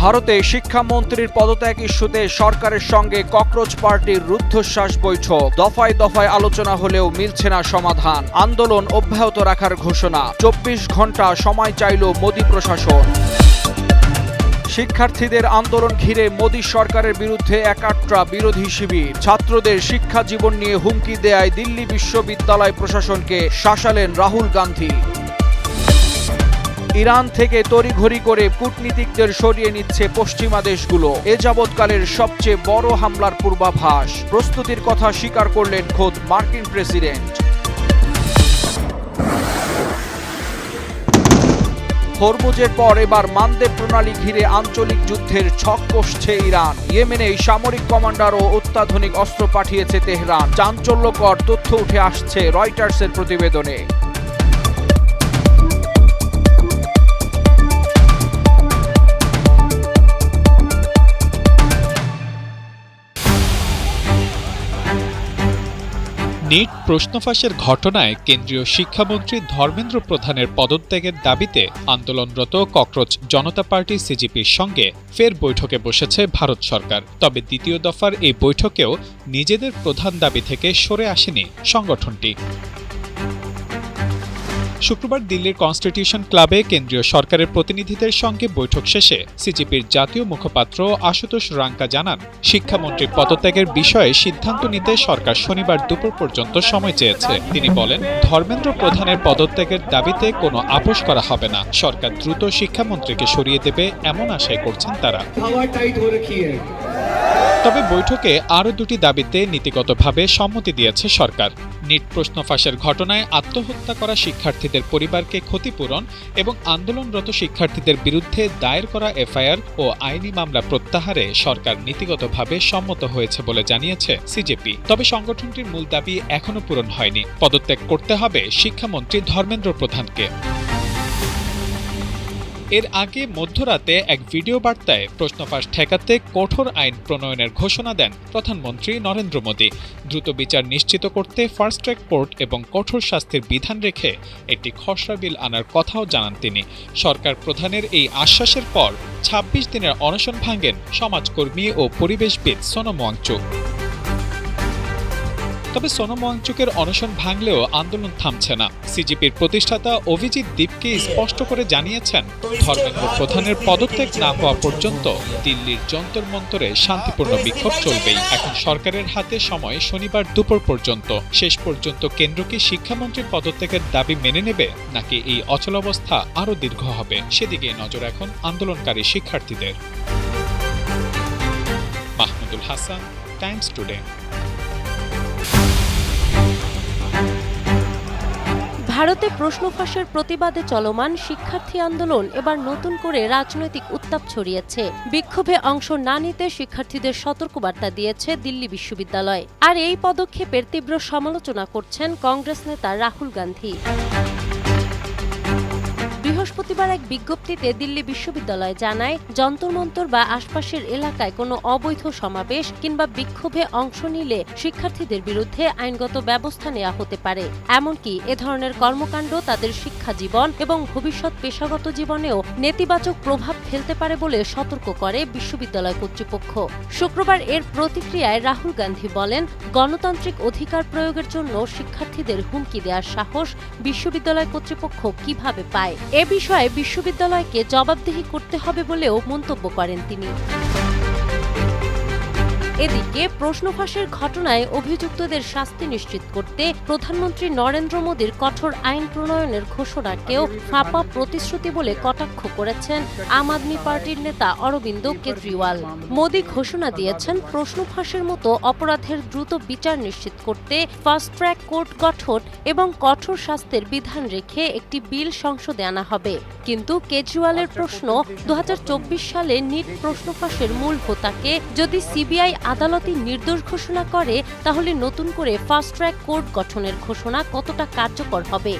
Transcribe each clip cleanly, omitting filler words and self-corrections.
ভারতে শিক্ষামন্ত্রীর পদত্যাগ ইস্যুতে সরকারের সঙ্গে ককরোচ পার্টির রুদ্ধশ্বাস বৈঠক। দফায় দফায় আলোচনা হলেও মিলছে না সমাধান। আন্দোলন অব্যাহত রাখার ঘোষণা। 24 ঘণ্টা সময় চাইল মোদি প্রশাসন। শিক্ষার্থীদের আন্দোলন ঘিরে মোদি সরকারের বিরুদ্ধে একাট্রা বিরোধী শিবির। ছাত্রদের শিক্ষা জীবন নিয়ে হুমকি দেয়ায় দিল্লি বিশ্ববিদ্যালয় প্রশাসনকে শাসালেন রাহুল গান্ধী। ইরান থেকে তড়িঘড়ি করে কূটনীতিকদের সরিয়ে নিচ্ছে পশ্চিমা দেশগুলো। এ যাবৎকালের সবচেয়ে বড় হামলার পূর্বাভাস। প্রস্তুতির কথা স্বীকার করলেন খোদ মার্কিন প্রেসিডেন্ট। হরমুজের পর এবার মানদেব প্রণালী ঘিরে আঞ্চলিক যুদ্ধের ছক কষছে ইরান। ইয়েমেনে সামরিক কমান্ডার ও অত্যাধুনিক অস্ত্র পাঠিয়েছে তেহরান। চাঞ্চল্যকর তথ্য উঠে আসছে রয়টার্সের প্রতিবেদনে। নিট প্রশ্নফাঁসের ঘটনায় কেন্দ্রীয় শিক্ষামন্ত্রী ধর্মেন্দ্র প্রধানের পদত্যাগের দাবিতে আন্দোলনরত ককরোচ জনতা পার্টি সিজিপির সঙ্গে ফের বৈঠকে বসেছে ভারত সরকার। তবে দ্বিতীয় দফার এই বৈঠকেও নিজেদের প্রধান দাবি থেকে সরে আসেনি সংগঠনটি। শুক্রবার দিল্লির কনস্টিটিউশন ক্লাবে কেন্দ্রীয় সরকারের প্রতিনিধিদের সঙ্গে বৈঠক শেষে সিজিপির জাতীয় মুখপাত্র আশুতোষ রাঙ্কা জানান, শিক্ষামন্ত্রীর পদত্যাগের বিষয়ে সিদ্ধান্ত নিতে সরকার শনিবার দুপুর পর্যন্ত সময় চেয়েছে। তিনি বলেন, ধর্মেন্দ্র প্রধানের পদত্যাগের দাবিতে কোনো আপোষ করা হবে না। সরকার দ্রুত শিক্ষামন্ত্রীকে সরিয়ে দেবে এমন আশাই করছেন তারা। তবে বৈঠকে আরও দুটি দাবিতে নীতিগতভাবে সম্মতি দিয়েছে সরকার। নিট প্রশ্ন ফাঁসের ঘটনায় আত্মহত্যা করা শিক্ষার্থীদের পরিবারকে ক্ষতিপূরণ এবং আন্দোলনরত শিক্ষার্থীদের বিরুদ্ধে দায়ের করা এফআইআর ও আইনি মামলা প্রত্যাহারে সরকার নীতিগতভাবে সম্মত হয়েছে বলে জানিয়েছে সিজেপি। তবে সংগঠনটির মূল দাবি এখনও পূরণ হয়নি। পদত্যাগ করতে হবে শিক্ষামন্ত্রী ধর্মেন্দ্র প্রধানকে। এর আগে মধ্যরাতে এক ভিডিও বার্তায় প্রশ্নফাঁস ঠেকাতে কঠোর আইন প্রণয়নের ঘোষণা দেন প্রধানমন্ত্রী নরেন্দ্র মোদি। দ্রুত বিচার নিশ্চিত করতে ফাস্ট ট্র্যাক কোর্ট এবং কঠোর শাস্তির বিধান রেখে একটি খসড়া বিল আনার কথাও জানান তিনি। সরকার প্রধানের এই আশ্বাসের পর ২৬ দিনের অনশন ভাঙেন সমাজকর্মী ও পরিবেশবিদ সোনম ওয়াংচুক। তবে সোনম ওয়াংচুকের অনশন ভাঙলেও আন্দোলন থামছে না। সিজিপির প্রতিষ্ঠাতা অভিজিৎ দীপকে স্পষ্ট করে জানিয়েছেন, ধর্মেন্দ্র প্রধানের পদত্যাগ না হওয়া পর্যন্ত দিল্লির যন্তর মন্তরে শান্তিপূর্ণ বিক্ষোভ চলবেই। এখন সরকারের হাতে সময় শনিবার দুপুর পর্যন্ত। শেষ পর্যন্ত কেন্দ্র কি শিক্ষামন্ত্রীর পদত্যাগের দাবি মেনে নেবে, নাকি এই অচলাবস্থা আরও দীর্ঘ হবে, সেদিকে নজর এখন আন্দোলনকারী শিক্ষার্থীদের। Mahmudul Hasan, Times today. ভারতে প্রশ্ন ফাঁসের প্রতিবাদে চলমান শিক্ষার্থী আন্দোলন এবার নতুন করে রাজনৈতিক উত্তাপ ছড়িয়েছে। বিক্ষোভে অংশ না নিতে শিক্ষার্থীদের সতর্কবার্তা দিয়েছে দিল্লি বিশ্ববিদ্যালয়। আর এই পদক্ষেপের তীব্র সমালোচনা করছেন কংগ্রেস নেতা রাহুল গান্ধী। বৃহস্পতিবার এক বিজ্ঞপ্তিতে দিল্লি বিশ্ববিদ্যালয় জানায়, যন্তর মন্তর বা আশপাশের এলাকায় কোনো অবৈধ সমাবেশ কিংবা বিক্ষোভে অংশ নিলে শিক্ষার্থীদের বিরুদ্ধে আইনগত ব্যবস্থা নেওয়া হতে পারে। এমনকি এ ধরনের কর্মকাণ্ড তাদের শিক্ষা জীবন এবং ভবিষ্যৎ পেশাগত জীবনেও নেতিবাচক প্রভাব ফেলতে পারে বলে সতর্ক করে বিশ্ববিদ্যালয় কর্তৃপক্ষ। শুক্রবার এর প্রতিক্রিয়ায় রাহুল গান্ধী বলেন, গণতান্ত্রিক অধিকার প্রয়োগের জন্য শিক্ষার্থীদের হুমকি দেওয়ার সাহস বিশ্ববিদ্যালয় কর্তৃপক্ষ কিভাবে পায়, এ বিষয়ে বিশ্ববিদ্যালয়কে জবাবদিহি করতে হবে বলেও মন্তব্য করেন তিনি। এদিকে প্রশ্ন ফাঁসের ঘটনায় অভিযুক্তদের শাস্তি নিশ্চিত করতে প্রধানমন্ত্রী নরেন্দ্র মোদির কঠোর আইন প্রণয়নের ঘোষণাকেও ফাঁপা প্রতিশ্রুতি বলে কটাক্ষ করেছেন আম আদমি পার্টির নেতা অরবিন্দ কেজরিওয়াল। মোদি ঘোষণা দিয়েছেন, প্রশ্ন ফাঁসের মতো অপরাধের দ্রুত বিচার নিশ্চিত করতে ফাস্ট ট্র্যাক কোর্ট গঠন এবং কঠোর শাস্তির বিধান রেখে একটি বিল সংসদে আনা হবে। কিন্তু কেজরিওয়ালের প্রশ্ন, ২০২৪ সালে নিট প্রশ্ন ফাঁসের মূল হোতাকে যদি সিবিআই আদালতে নির্দোষ ঘোষণা করে, তাহলে নতুন করে ফাস্ট ট্র্যাক কোর্ট গঠনের ঘোষণা কতটা কার্যকর হবে।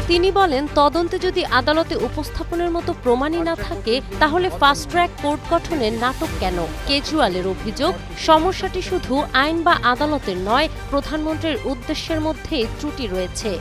তিনি বলেন, তদন্তে যদি আদালতে উপস্থাপনের মতো প্রমাণই না থাকে, তাহলে ফাস্ট ট্র্যাক কোর্ট গঠনের নাটক কেন? কেজরিওয়ালের অভিযোগ, সমস্যাটি শুধু আইন বা আদালতের নয়, প্রধানমন্ত্রীর উদ্দেশ্যের মধ্যেই ত্রুটি রয়েছে।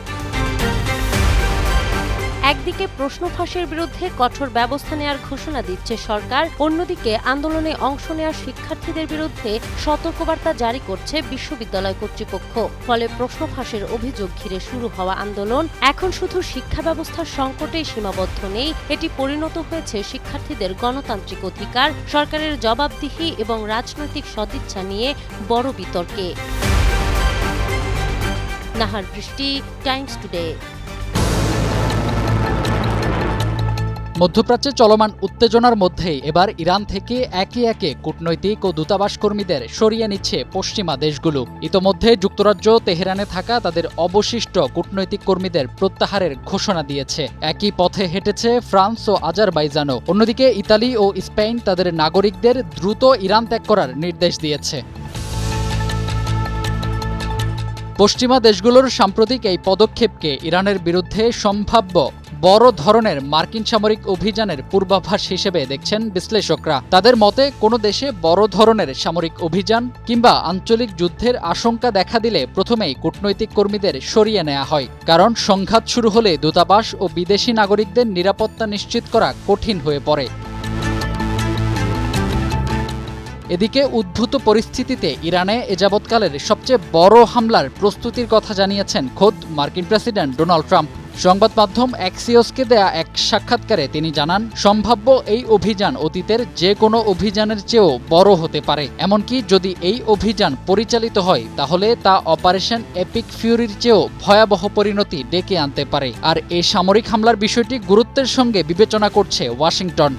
একদিকে প্রশ্ন ফাঁসের বিরুদ্ধে কঠোর ব্যবস্থা নেওয়ার ঘোষণা দিচ্ছে সরকার, অন্যদিকে আন্দোলনে অংশ নেওয়া শিক্ষার্থীদের বিরুদ্ধে সতর্কবার্তা জারি করছে বিশ্ববিদ্যালয় কর্তৃপক্ষ। ফলে প্রশ্ন ফাঁসের অভিযোগ ঘিরে শুরু হওয়া আন্দোলন এখন শুধু শিক্ষা ব্যবস্থার সংকটেই সীমাবদ্ধ নেই, এটি পরিণত হয়েছে শিক্ষার্থীদের গণতান্ত্রিক অধিকার, সরকারের জবাবদিহি এবং রাজনৈতিক সদিচ্ছা নিয়ে বড় বিতর্কে। নাহার বৃষ্টি, টাইমস টুডে। মধ্যপ্রাচ্যে চলমান উত্তেজনার মধ্যেই এবার ইরান থেকে একে একে কূটনৈতিক ও দূতাবাস কর্মীদের সরিয়ে নিচ্ছে পশ্চিমা দেশগুলো। ইতোমধ্যে যুক্তরাজ্য তেহরানে থাকা তাদের অবশিষ্ট কূটনৈতিক কর্মীদের প্রত্যাহারের ঘোষণা দিয়েছে। একই পথে হেঁটেছে ফ্রান্স ও আজারবাইজানও। অন্যদিকে ইতালি ও স্পেন তাদের নাগরিকদের দ্রুত ইরান ত্যাগ করার নির্দেশ দিয়েছে। পশ্চিমা দেশগুলোর সাম্প্রতিক এই পদক্ষেপকে ইরানের বিরুদ্ধে সম্ভাব্য বড় ধরনের মার্কিন সামরিক অভিযানের পূর্বাভাস হিসেবে দেখছেন বিশ্লেষকরা। তাদের মতে কোনো দেশে বড় ধরনের সামরিক অভিযান কিংবা আঞ্চলিক যুদ্ধের আশঙ্কা দেখা দিলে প্রথমেই কূটনৈতিক কর্মীদের সরিয়ে নেওয়া হয়, কারণ সংঘাত শুরু হলে দূতাবাস ও বিদেশি নাগরিকদের নিরাপত্তা নিশ্চিত করা কঠিন হয়ে পড়ে। এদিকে উদ্ভূত পরিস্থিতিতে ইরানে এযাবৎকালের সবচেয়ে বড় হামলার প্রস্তুতির কথা জানিয়েছেন খোদ মার্কিন প্রেসিডেন্ট ডোনাল্ড ট্রাম্প। সংবাদ মাধ্যম অ্যাক্সিওসকে দেয়া এক সাক্ষাৎকারে তিনি জানান, সম্ভাব্য এই অভিযান অতীতের যে কোনো অভিযানের চেয়েও বড় হতে পারে। এমনকি যদি এই অভিযান পরিচালিত হয় তাহলে তা অপারেশন এপিক ফিউরির চেয়েও ভয়াবহ পরিণতি ডেকে আনতে পারে। আর এই সামরিক হামলার বিষয়টি গুরুত্বের সঙ্গে বিবেচনা করছে ওয়াশিংটন।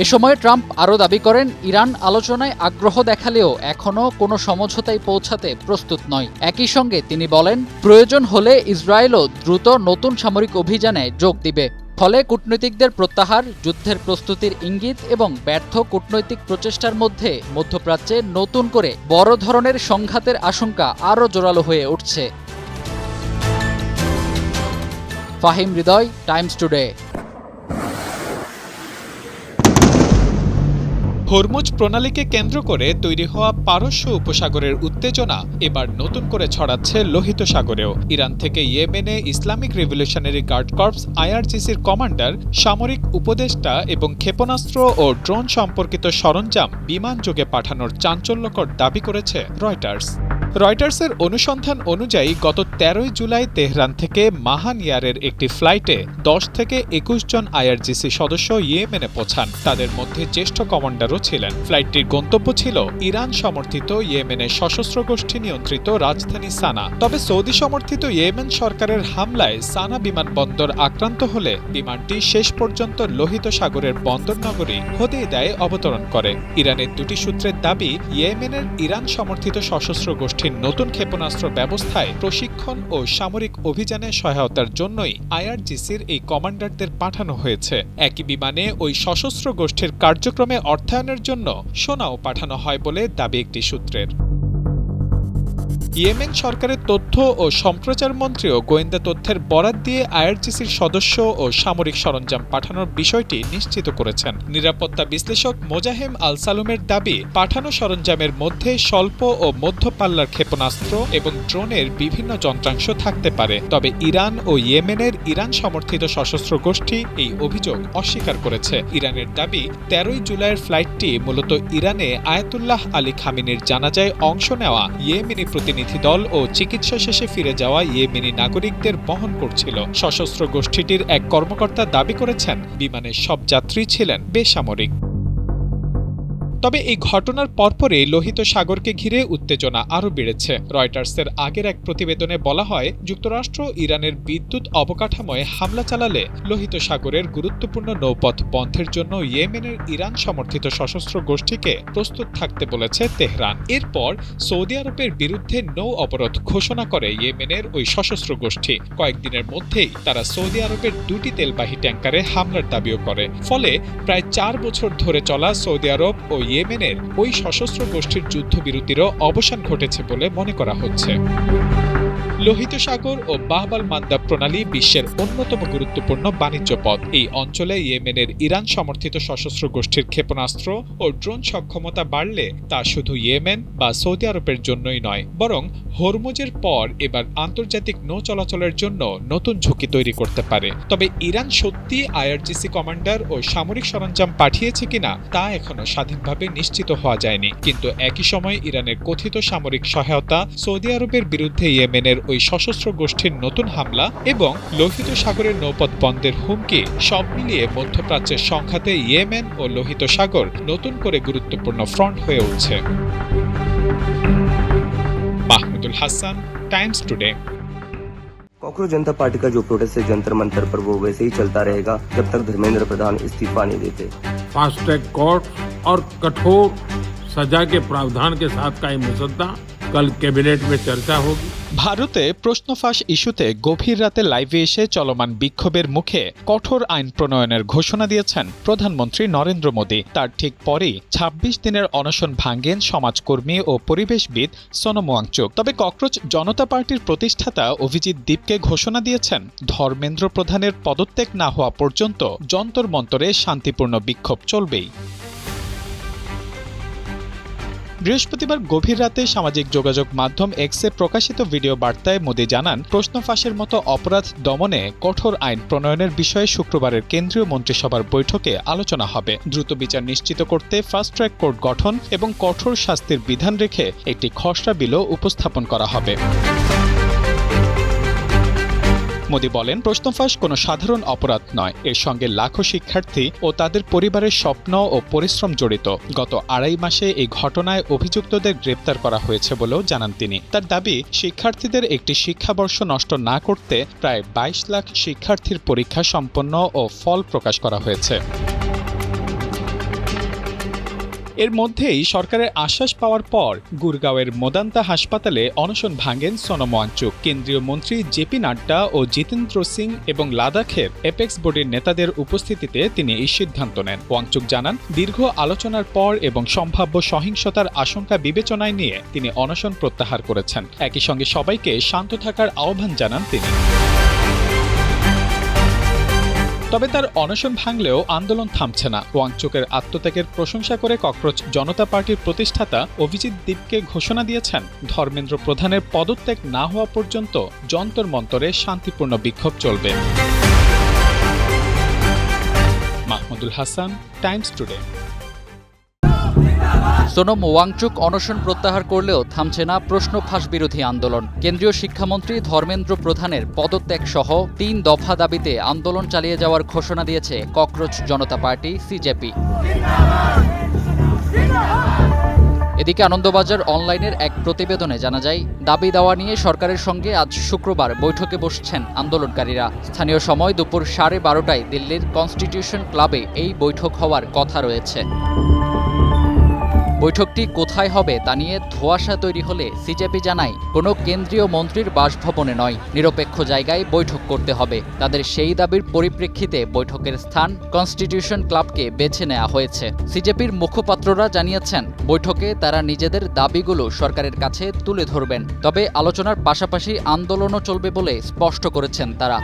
এ সময় ট্রাম্প আরও দাবি করেন, ইরান আলোচনায় আগ্রহ দেখালেও এখনও কোনো সমঝোতায় পৌঁছাতে প্রস্তুত নয়। একই সঙ্গে তিনি বলেন, প্রয়োজন হলে ইসরায়েলও দ্রুত নতুন সামরিক অভিযানে যোগ দিবে। ফলে কূটনীতিকদের প্রত্যাহার, যুদ্ধের প্রস্তুতির ইঙ্গিত এবং ব্যর্থ কূটনৈতিক প্রচেষ্টার মধ্যে মধ্যপ্রাচ্যে নতুন করে বড় ধরনের সংঘাতের আশঙ্কা আরও জোরালো হয়ে উঠছে। ফাহিম হৃদয়, টাইমস টুডে। হরমুজ প্রণালীকে কেন্দ্র করে তৈরি হওয়া পারস্য উপসাগরের উত্তেজনা এবার নতুন করে ছড়াচ্ছে লোহিত সাগরেও। ইরান থেকে ইয়েমেনে ইসলামিক রেভলিউশনারি গার্ড কর্পস আইআরজিসির কমান্ডার, সামরিক উপদেষ্টা এবং ক্ষেপণাস্ত্র ও ড্রোন সম্পর্কিত সরঞ্জাম বিমানযোগে পাঠানোর চাঞ্চল্যকর দাবি করেছে রয়টার্স। রয়টার্সের অনুসন্ধান অনুযায়ী গত 13 জুলাই তেহরান থেকে মাহানিয়ারের একটি ফ্লাইটে 10 থেকে 21 জন আইআরজিসি সদস্য ইয়েমেনে পৌঁছান। তাদের মধ্যে জ্যেষ্ঠ কমান্ডারও ছিলেন। ফ্লাইটটির গন্তব্য ছিল ইরান সমর্থিত ইয়েমেনের সশস্ত্র গোষ্ঠী নিয়ন্ত্রিত রাজধানী সানা। তবে সৌদি সমর্থিত ইয়েমেন সরকারের হামলায় সানা বিমানবন্দর আক্রান্ত হলে বিমানটি শেষ পর্যন্ত লোহিত সাগরের বন্দর নগরী হোদেইদায় অবতরণ করে। ইরানের দুটি সূত্রের দাবি, ইয়েমেনের ইরান সমর্থিত সশস্ত্র গোষ্ঠীর নতুন ক্ষেপণাস্ত্র ব্যবস্থায় প্রশিক্ষণ ও সামরিক অভিযানে সহায়তার জন্যই আইআরজিসির এই কমান্ডারদের পাঠানো হয়েছে। একই বিমানে ওই সশস্ত্র গোষ্ঠীর কার্যক্রমে অর্থায়নের জন্য সোনাও পাঠানো হয় বলে দাবি একটি সূত্রের। ইয়েমেন সরকারের তথ্য ও সম্প্রচার মন্ত্রীও গোয়েন্দা তথ্যের বরাত দিয়ে আইআরজিসির সদস্য ও সামরিক সরঞ্জাম পাঠানোর বিষয়টি নিশ্চিত করেছেন। নিরাপত্তা বিশ্লেষক মোজাহেম আল সালুমের দাবি, পাঠানো সরঞ্জামের মধ্যে স্বল্প ও মধ্য পাল্লার ক্ষেপণাস্ত্র এবং ড্রোনের বিভিন্ন যন্ত্রাংশ থাকতে পারে। তবে ইরান ও ইয়েমেনের ইরান সমর্থিত সশস্ত্র গোষ্ঠী এই অভিযোগ অস্বীকার করেছে। ইরানের দাবি, 13 জুলাইয়ের ফ্লাইটটি মূলত ইরানে আয়াতুল্লাহ আলী খামিনির জানাজায় অংশ নেওয়া ইয়েমেনি প্রতিনিধি দল ও চিকিৎসা শেষে ফিরে যাওয়া ইয়েমেনি নাগরিকদের বহন করছিল। সশস্ত্র গোষ্ঠীটির এক কর্মকর্তা দাবি করেছেন, বিমানের সব যাত্রী ছিলেন বেসামরিক। তবে এই ঘটনার পরপরই লোহিত সাগরকে ঘিরে উত্তেজনা আরও বেড়েছে। রয়টার্সের আগের এক প্রতিবেদনে বলা হয়, যুক্তরাষ্ট্র ইরানের বিদ্যুৎ অবকাঠামোয় হামলা চালালে লোহিত সাগরের গুরুত্বপূর্ণ নৌপথ বন্ধের জন্য ইয়েমেনের ইরান সমর্থিত সশস্ত্র গোষ্ঠীকে প্রস্তুত থাকতে বলেছে তেহরান। এরপর সৌদি আরবের বিরুদ্ধে নৌ অবরোধ ঘোষণা করে ইয়েমেনের ওই সশস্ত্র গোষ্ঠী। কয়েকদিনের মধ্যেই তারা সৌদি আরবের 2টি তেলবাহী ট্যাঙ্কারে হামলার দাবিও করে। ফলে প্রায় 4 বছর ধরে চলা সৌদি আরব ও ইয়েমেনের ওই সশস্ত্র গোষ্ঠীর যুদ্ধবিরতিরও অবসান ঘটেছে বলে মনে করা হচ্ছে। লোহিত সাগর ও বাহবাল মান্দাব প্রণালী বিশ্বের অন্যতম গুরুত্বপূর্ণ বাণিজ্য পথ। এই অঞ্চলে ইয়েমেনের ইরান সমর্থিত সশস্ত্র গোষ্ঠীর ক্ষেপণাস্ত্র ও ড্রোন সক্ষমতা বাড়লে তা শুধু ইয়েমেন বা সৌদি আরবের জন্যই নয়, বরং হরমুজের পর এবার আন্তর্জাতিক নৌ চলাচলের জন্য নতুন ঝুঁকি তৈরি করতে পারে। তবে ইরান সত্যি আইআরজিসি কমান্ডার ও সামরিক সরঞ্জাম পাঠিয়েছে কিনা তা এখনো স্বাধীনভাবে নিশ্চিত হওয়া যায়নি। কিন্তু একই সময় ইরানের কথিত সামরিক সহায়তা, সৌদি আরবের বিরুদ্ধে ইয়েমেনের ওই সশস্ত্র গোষ্ঠীর নতুন হামলা এবং লোহিত সাগরের নৌপথ বন্ধের হুমকি সব মিলিয়ে মধ্যপ্রাচ্যের সংঘাতে ইয়েমেন ও লোহিত সাগর নতুন করে গুরুত্বপূর্ণ ফ্রন্ট হয়ে উঠছে। Mahmudul Hasan, times today. Cockroach जनता पार्टी का जो प्रोटेस्ट है जंतर मंतर पर वो वैसे ही चलता रहेगा जब तक धर्मेंद्र प्रधान इस्तीफा नहीं देते। फास्ट ट्रैक कोर्ट और कठोर सजा के प्रावधान के साथ का ये मुसद्दा कल कैबिनेट में चर्चा होगी। ভারতে প্রশ্নফাঁস ইস্যুতে গভীর রাতে লাইভে এসে চলমান বিক্ষোভের মুখে কঠোর আইন প্রণয়নের ঘোষণা দিয়েছেন প্রধানমন্ত্রী নরেন্দ্র মোদী। তার ঠিক পরেই ২৬ দিনের অনশন ভাঙেন সমাজকর্মী ও পরিবেশবিদ সোনম ওয়াংচুক। তবে ককরোচ জনতা পার্টির প্রতিষ্ঠাতা অভিজিৎ দীপকে ঘোষণা দিয়েছেন ধর্মেন্দ্র প্রধানের পদত্যাগ না হওয়া পর্যন্ত যন্তর মন্তরে শান্তিপূর্ণ বিক্ষোভ চলবেই। বৃহস্পতিবার গভীর রাতে সামাজিক যোগাযোগ মাধ্যম এক্সে প্রকাশিত ভিডিও বার্তায় মোদি জানান, প্রশ্ন ফাঁসের মতো অপরাধ দমনে কঠোর আইন প্রণয়নের বিষয়ে শুক্রবারের কেন্দ্রীয় মন্ত্রিসভার বৈঠকে আলোচনা হবে। দ্রুত বিচার নিশ্চিত করতে ফাস্ট ট্র্যাক কোর্ট গঠন এবং কঠোর শাস্তির বিধান রেখে একটি খসড়া বিলও উপস্থাপন করা হবে। মোদি বলেন, প্রশ্নফাঁস কোনো সাধারণ অপরাধ নয়, এর সঙ্গে লাখো শিক্ষার্থী ও তাদের পরিবারের স্বপ্ন ও পরিশ্রম জড়িত। গত ২.৫ মাসে এই ঘটনায় অভিযুক্তদের গ্রেপ্তার করা হয়েছে বলেও জানান তিনি। তার দাবি, শিক্ষার্থীদের একটি শিক্ষাবর্ষ নষ্ট না করতে প্রায় ২২ লাখ শিক্ষার্থীর পরীক্ষা সম্পন্ন ও ফল প্রকাশ করা হয়েছে। এর মধ্যেই সরকারের আশ্বাস পাওয়ার পর গুরগাঁওয়ের মোদান্তা হাসপাতালে অনশন ভাঙেন সোনম ওয়াংচুক। কেন্দ্রীয় মন্ত্রী জেপি নাড্ডা ও জিতেন্দ্র সিং এবং লাদাখের এপেক্স বোর্ডের নেতাদের উপস্থিতিতে তিনি এই সিদ্ধান্ত নেন। ওয়াংচুক জানান, দীর্ঘ আলোচনার পর এবং সম্ভাব্য সহিংসতার আশঙ্কা বিবেচনায় নিয়ে তিনি অনশন প্রত্যাহার করেছেন। একই সঙ্গে সবাইকে শান্ত থাকার আহ্বান জানান তিনি। তবে তার অনশন ভাঙলেও আন্দোলন থামছে না। ওয়াংচুকের আত্মত্যাগের প্রশংসা করে ককরোচ জনতা পার্টির প্রতিষ্ঠাতা অভিজিৎ দীপকে ঘোষণা দিয়েছেন, ধর্মেন্দ্র প্রধানের পদত্যাগ না হওয়া পর্যন্ত যন্তর মন্তরে শান্তিপূর্ণ বিক্ষোভ চলবে। Mahmudul Hasan, Times Today. সোনম ওয়াংচুক অনশন প্রত্যাহার করলেও থামছে না প্রশ্ন ফাঁস বিরোধী আন্দোলন। কেন্দ্রীয় শিক্ষামন্ত্রী ধর্মেন্দ্র প্রধানের পদত্যাগ সহ ৩ দফা দাবিতে আন্দোলন চালিয়ে যাওয়ার ঘোষণা দিয়েছে ককরোচ জনতা পার্টি সিজেপি। এদিকে আনন্দবাজার অনলাইনের এক প্রতিবেদনে জানা যায়, দাবি দাওয়া নিয়ে সরকারের সঙ্গে আজ শুক্রবার বৈঠকে বসছেন আন্দোলনকারীরা। স্থানীয় সময় দুপুর 12:30টায় দিল্লির কনস্টিটিউশন ক্লাবে এই বৈঠক হওয়ার কথা রয়েছে। বৈঠকটি কোথায় হবে তা নিয়ে ধোঁয়াশা তৈরি হলে সিজেপি জানায়, কোনো কেন্দ্রীয় মন্ত্রীর বাসভবনে নয়, নিরপেক্ষ জায়গায় বৈঠক করতে হবে। তাদের সেই দাবির পরিপ্রেক্ষিতে বৈঠকের স্থান কনস্টিটিউশন ক্লাবকে বেছে নেওয়া হয়েছে। সিজেপির মুখপাত্ররা জানিয়েছেন, বৈঠকে তারা নিজেদের দাবিগুলো সরকারের কাছে তুলে ধরবেন। তবে আলোচনার পাশাপাশি আন্দোলনও চলবে বলে স্পষ্ট করেছেন তারা।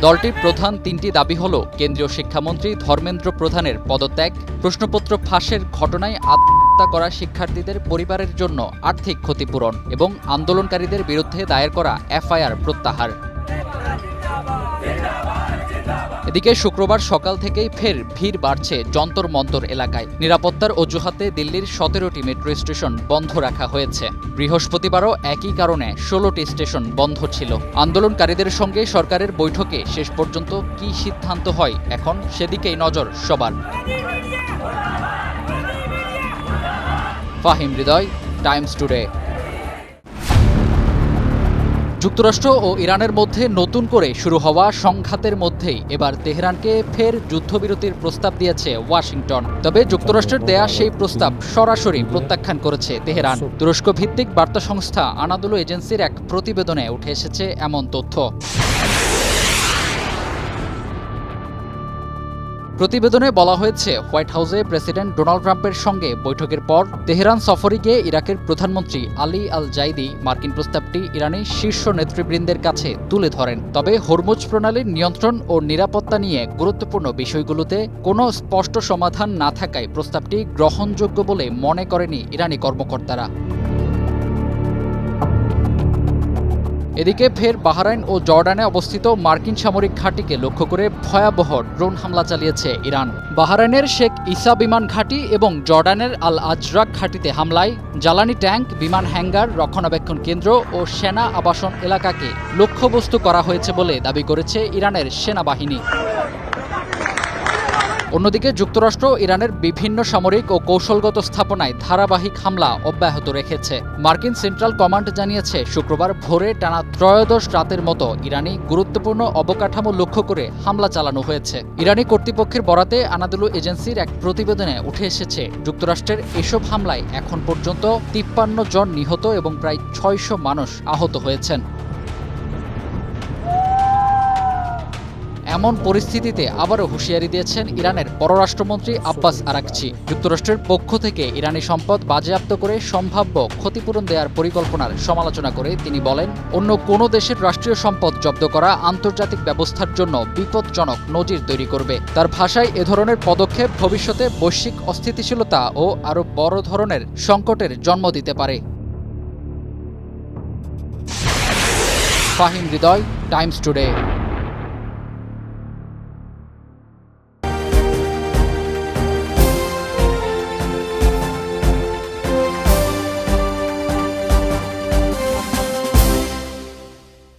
দলটির প্রধান 3টি দাবি হল, কেন্দ্রীয় শিক্ষামন্ত্রী ধর্মেন্দ্র প্রধানের পদত্যাগ, প্রশ্নপত্র ফাঁসের ঘটনায় আত্মহত্যা করা শিক্ষার্থীদের পরিবারের জন্য আর্থিক ক্ষতিপূরণ এবং আন্দোলনকারীদের বিরুদ্ধে দায়ের করা এফআইআর প্রত্যাহার। এদিকে শুক্রবার সকাল থেকেই ফের ভিড় বাড়ছে যন্তর মন্তর এলাকায়। নিরাপত্তার অজুহাতে দিল্লির 17টি মেট্রো স্টেশন বন্ধ রাখা হয়েছে। বৃহস্পতিবারও একই কারণে 16টি স্টেশন বন্ধ ছিল। আন্দোলনকারীদের সঙ্গে সরকারের বৈঠকে শেষ পর্যন্ত কী সিদ্ধান্ত হয় এখন সেদিকেই নজর সবার। ফাহিম হৃদয়, টাইমস টুডে। যুক্তরাষ্ট্র ও ইরানের মধ্যে নতুন করে শুরু হওয়া সংঘাতের মধ্যেই এবার তেহরানকে ফের যুদ্ধবিরতির প্রস্তাব দিয়েছে ওয়াশিংটন। তবে যুক্তরাষ্ট্রের দেয়া সেই প্রস্তাব সরাসরি প্রত্যাখ্যান করেছে তেহরান। তুরস্ক ভিত্তিক বার্তা সংস্থা আনাদোলু এজেন্সির এক প্রতিবেদনে উঠে এসেছে এমন তথ্য। প্রতিবেদনে বলা হয়েছে, হোয়াইট হাউসে প্রেসিডেন্ট ডোনাল্ড ট্রাম্পের সঙ্গে বৈঠকের পর তেহরান সফরে গিয়ে ইরাকের প্রধানমন্ত্রী আলী আল জাইদি মার্কিন প্রস্তাবটি ইরানি শীর্ষ নেতৃবৃন্দের কাছে তুলে ধরেন। তবে হরমুজ প্রণালীর নিয়ন্ত্রণ ও নিরাপত্তা নিয়ে গুরুত্বপূর্ণ বিষয়গুলোতে কোনো স্পষ্ট সমাধান না থাকায় প্রস্তাবটি গ্রহণযোগ্য বলে মনে করেনি ইরানি কর্মকর্তারা। এদিকে ফের বাহরাইন ও জর্ডানে অবস্থিত মার্কিন সামরিক ঘাঁটিকে লক্ষ্য করে ভয়াবহ ড্রোন হামলা চালিয়েছে ইরান। বাহরাইনের শেখ ইসা বিমান ঘাঁটি এবং জর্ডানের আল আজরাক ঘাঁটিতে হামলায় জ্বালানি ট্যাঙ্ক, বিমান হ্যাঙ্গার, রক্ষণাবেক্ষণ কেন্দ্র ও সেনা আবাসন এলাকাকে লক্ষ্যবস্তু করা হয়েছে বলে দাবি করেছে ইরানের সেনাবাহিনী। অন্যদিকে যুক্তরাষ্ট্র ইরানের বিভিন্ন সামরিক ও কৌশলগত স্থাপনায় ধারাবাহিক হামলা অব্যাহত রেখেছে। মার্কিন সেন্ট্রাল কমান্ড জানিয়েছে, শুক্রবার ভোরে টানা 13 রাতের মতো ইরানি গুরুত্বপূর্ণ অবকাঠামো লক্ষ্য করে হামলা চালানো হয়েছে। ইরানি কর্তৃপক্ষের বরাতে আনাদুলু এজেন্সির এক প্রতিবেদনে উঠে এসেছে, যুক্তরাষ্ট্রের এসব হামলায় এখন পর্যন্ত 53 জন নিহত এবং প্রায় 600 মানুষ আহত হয়েছেন। এমন পরিস্থিতিতে আবারও হুঁশিয়ারি দিয়েছেন ইরানের পররাষ্ট্রমন্ত্রী আব্বাস আরাকচি। যুক্তরাষ্ট্রের পক্ষ থেকে ইরানি সম্পদ বাজেয়াপ্ত করে সম্ভাব্য ক্ষতিপূরণ দেওয়ার পরিকল্পনার সমালোচনা করে তিনি বলেন, অন্য কোনো দেশের রাষ্ট্রীয় সম্পদ জব্দ করা আন্তর্জাতিক ব্যবস্থার জন্য বিপজ্জনক নজির তৈরি করবে। তার ভাষায়, এ ধরনের পদক্ষেপ ভবিষ্যতে বৈশ্বিক অস্থিতিশীলতা ও আরও বড় ধরনের সংকটের জন্ম দিতে পারে। ফাহিম হৃদয়, টাইমস টুডে।